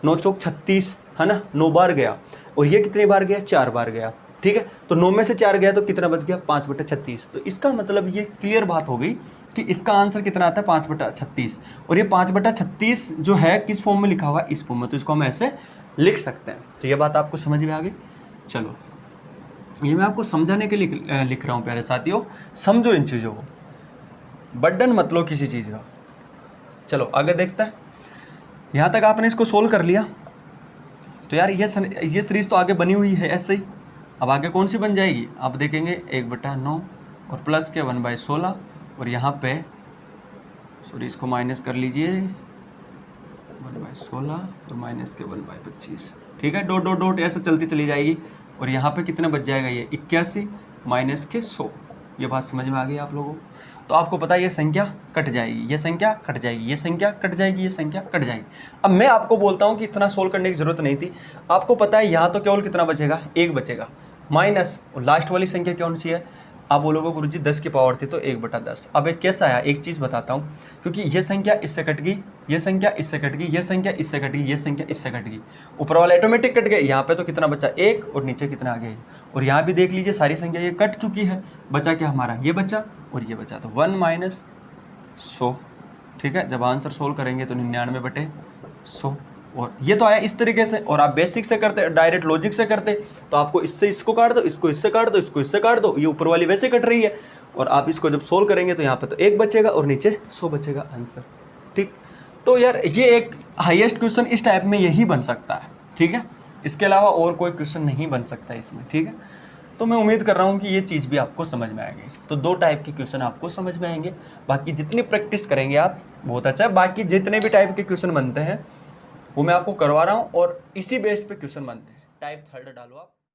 9 चौक 36 है ना, 9 बार गया। और ये कितनी बार गया, 4 बार गया। ठीक है, तो 9 में से 4 गया तो कितना बच गया, 5/36। तो इसका मतलब ये क्लियर बात हो गई कि इसका आंसर कितना आता है, 5/36। और ये 5/36 जो है किस फॉर्म में लिखा हुआ है, इस फॉर्म में, तो इसको हम ऐसे लिख सकते हैं। तो ये बात आपको समझ में आ गई। चलो, ये मैं आपको समझाने के लिए लिख रहा हूँ प्यारे साथियों, समझो इन चीज़ों को, बर्डन मत लो किसी चीज़ का। चलो आगे देखते हैं। यहाँ तक आपने इसको सोल्व कर लिया, तो यार ये सीरीज तो आगे बनी हुई है ऐसे ही। अब आगे कौन सी बन जाएगी, आप देखेंगे 1/9 और प्लस के 1/16, और यहाँ पे सॉरी इसको माइनस कर लीजिए, 1/16 और माइनस के 1/25। ठीक है, डॉट डॉट डॉट ऐसे चलती चली जाएगी। और यहाँ पे कितना बच जाएगा, ये 81 माइनस के 100। ये बात समझ में आ गई आप लोगों को। तो आपको पता है ये संख्या कट जाएगी, ये संख्या कट जाएगी, ये संख्या कट जाएगी, ये संख्या कट जाएगी। अब मैं आपको बोलता हूँ कि इतना सोल्व करने की जरूरत नहीं थी। आपको पता है यहाँ तो केवल कितना बचेगा, 1 बचेगा, माइनस और लास्ट वाली संख्या कौन सी है, आप बोलोगे गुरुजी 10 की पावर थी तो 1/10। अब एक कैसा आया, एक चीज़ बताता हूँ, क्योंकि ये संख्या इससे कट गई, ये संख्या इससे कट गई, ये संख्या इससे कट गई, ये संख्या इससे कट गई, ऊपर वाला ऑटोमेटिक कट गया। यहाँ पे तो कितना बचा, 1, और नीचे कितना आ गया। और यहाँ भी देख लीजिए सारी संख्या ये कट चुकी है, बचा क्या हमारा, ये बचा और ये बचा, तो 1 - 100। ठीक है, जब आंसर सोल्व करेंगे तो 99/100। और ये तो आया इस तरीके से। और आप बेसिक से करते, डायरेक्ट लॉजिक से करते, तो आपको इससे इसको काट दो, इसको इससे काट दो, इसको इससे काट दो, ये ऊपर वाली वैसे कट रही है। और आप इसको जब सोल्व करेंगे तो यहाँ पे तो 1 बचेगा और नीचे 100 बचेगा आंसर। ठीक, तो यार ये एक हाईएस्ट क्वेश्चन इस टाइप में यही बन सकता है। ठीक है, इसके अलावा और कोई क्वेश्चन नहीं बन सकता इसमें। ठीक है, तो मैं उम्मीद कर रहा हूँ कि ये चीज़ भी आपको समझ में आएगी। तो 2 टाइप के क्वेश्चन आपको समझ में आएंगे। बाकी जितनी प्रैक्टिस करेंगे आप बहुत अच्छा है। बाकी जितने भी टाइप के क्वेश्चन बनते हैं वो मैं आपको करवा रहा हूँ, और इसी बेस पे क्वेश्चन बनते हैं। टाइप 3 डालो आप।